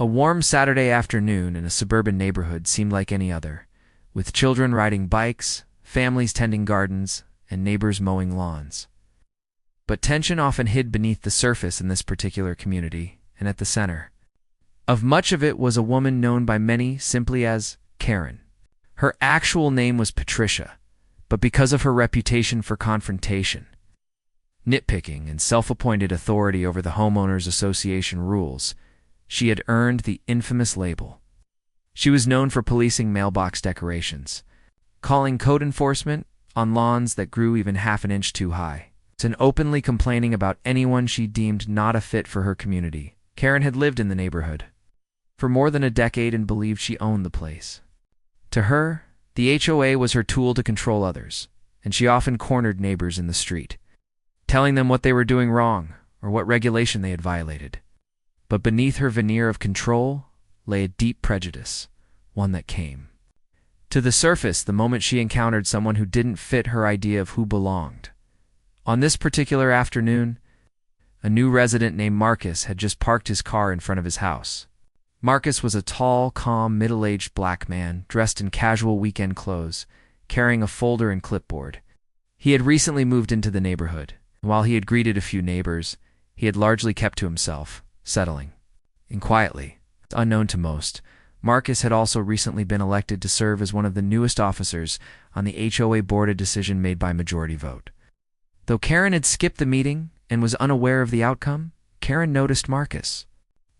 A warm Saturday afternoon in a suburban neighborhood seemed like any other, with children riding bikes, families tending gardens, and neighbors mowing lawns. But tension often hid beneath the surface in this particular community, and at the center of much of it was a woman known by many simply as Karen. Her actual name was Patricia, but because of her reputation for confrontation, nitpicking, and self-appointed authority over the homeowners association rules, she had earned the infamous label. She was known for policing mailbox decorations, calling code enforcement on lawns that grew even half an inch too high, and openly complaining about anyone she deemed not a fit for her community. Karen had lived in the neighborhood for more than a decade and believed she owned the place. To her, the HOA was her tool to control others, and she often cornered neighbors in the street, telling them what they were doing wrong or what regulation they had violated. But beneath her veneer of control lay a deep prejudice, one that came to the surface the moment she encountered someone who didn't fit her idea of who belonged. On this particular afternoon, a new resident named Marcus had just parked his car in front of his house. Marcus was a tall, calm, middle-aged black man dressed in casual weekend clothes, carrying a folder and clipboard. He had recently moved into the neighborhood, and while he had greeted a few neighbors, he had largely kept to himself, settling in quietly. Unknown to most, Marcus had also recently been elected to serve as one of the newest officers on the HOA board, a decision made by majority vote. Though Karen had skipped the meeting and was unaware of the outcome, Karen noticed Marcus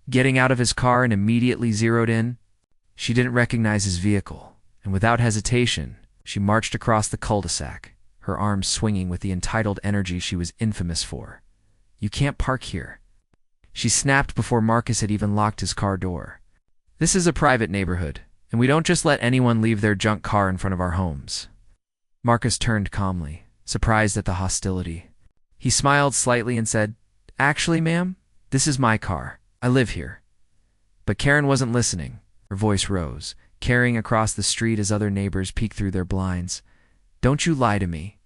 getting out of his car and immediately zeroed in. She didn't recognize his vehicle, and without hesitation, she marched across the cul-de-sac, her arms swinging with the entitled energy she was infamous for. "You can't park here," she snapped before Marcus had even locked his car door. "This is a private neighborhood, and we don't just let anyone leave their junk car in front of our homes." Marcus turned calmly, surprised at the hostility. He smiled slightly and said, "Actually, ma'am, this is my car. I live here." But Karen wasn't listening. Her voice rose, carrying across the street as other neighbors peeked through their blinds. "Don't you lie to me.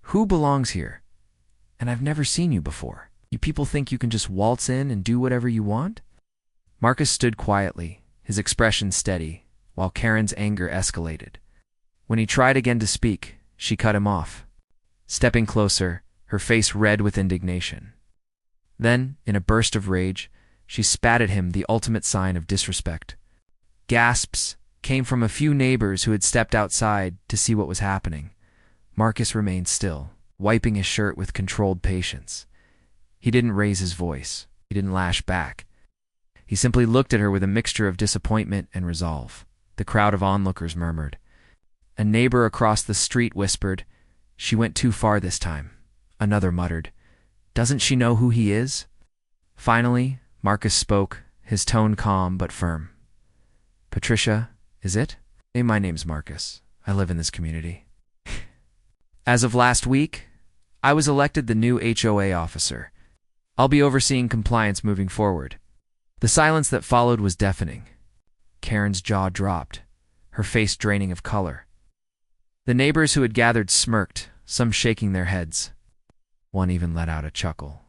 Who belongs here? And I've never seen you before. You people think you can just waltz in and do whatever you want?" Marcus stood quietly, his expression steady, while Karen's anger escalated. When he tried again to speak, she cut him off, stepping closer, her face red with indignation. Then, in a burst of rage, she spat at him, the ultimate sign of disrespect. Gasps came from a few neighbors who had stepped outside to see what was happening. Marcus remained still, wiping his shirt with controlled patience. He didn't raise his voice. He didn't lash back. He simply looked at her with a mixture of disappointment and resolve. The crowd of onlookers murmured. A neighbor across the street whispered, "She went too far this time." Another muttered, "Doesn't she know who he is?" Finally, Marcus spoke, his tone calm but firm. "Patricia, is it? Hey, my name's Marcus. I live in this community. As of last week, I was elected the new HOA officer. I'll be overseeing compliance moving forward." The silence that followed was deafening. Karen's jaw dropped, her face draining of color. The neighbors who had gathered smirked, some shaking their heads. One even let out a chuckle.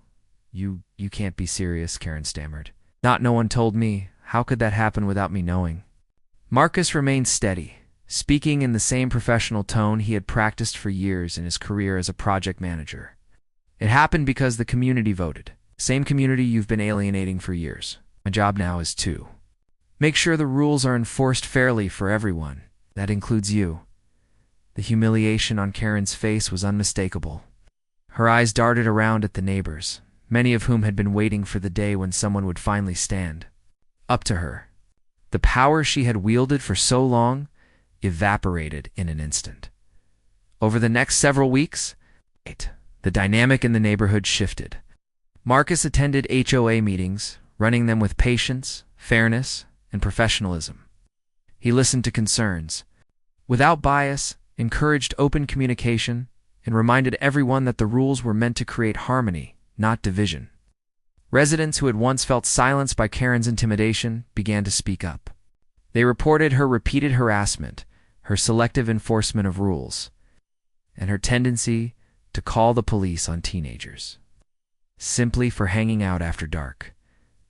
You can't be serious," Karen stammered. No one told me. How could that happen without me knowing?" Marcus remained steady, speaking in the same professional tone he had practiced for years in his career as a project manager. "It happened because the community voted. Same community you've been alienating for years. My job now is to make sure the rules are enforced fairly for everyone. That includes you." The humiliation on Karen's face was unmistakable. Her eyes darted around at the neighbors, many of whom had been waiting for the day when someone would finally stand up to her. The power she had wielded for so long evaporated in an instant. Over the next several weeks, the dynamic in the neighborhood shifted. Marcus attended HOA meetings, running them with patience, fairness, and professionalism. He listened to concerns, without bias, encouraged open communication, and reminded everyone that the rules were meant to create harmony, not division. Residents who had once felt silenced by Karen's intimidation began to speak up. They reported her repeated harassment, her selective enforcement of rules, and her tendency to call the police on teenagers simply for hanging out after dark.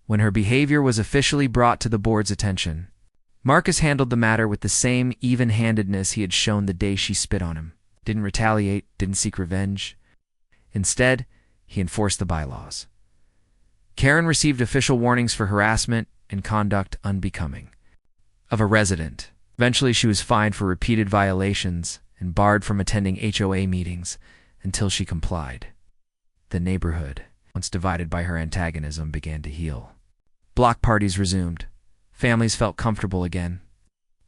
When her behavior was officially brought to the board's attention, Marcus handled the matter with the same even-handedness he had shown the day she spit on him. Didn't retaliate, didn't seek revenge. Instead, he enforced the bylaws. Karen received official warnings for harassment and conduct unbecoming of a resident. Eventually, she was fined for repeated violations and barred from attending HOA meetings until she complied. The neighborhood, once divided by her antagonism, began to heal. Block parties resumed. Families felt comfortable again.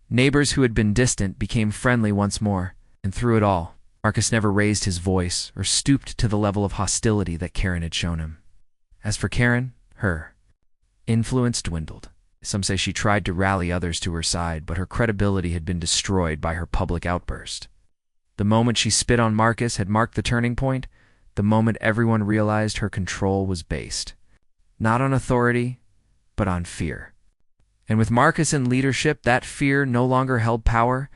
Neighbors who had been distant became friendly once more, and through it all, Marcus never raised his voice or stooped to the level of hostility that Karen had shown him. As for Karen, her influence dwindled. Some say she tried to rally others to her side, but her credibility had been destroyed by her public outburst. The moment she spit on Marcus had marked the turning point, the moment everyone realized her control was based not on authority, but on fear. And with Marcus in leadership, that fear no longer held power.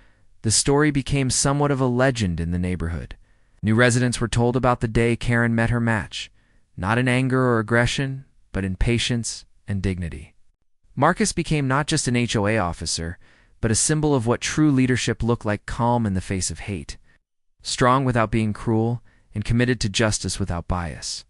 The story became somewhat of a legend in the neighborhood. New residents were told about the day Karen met her match, not in anger or aggression, but in patience and dignity. Marcus became not just an HOA officer, but a symbol of what true leadership looked like: calm in the face of hate, strong without being cruel, and committed to justice without bias.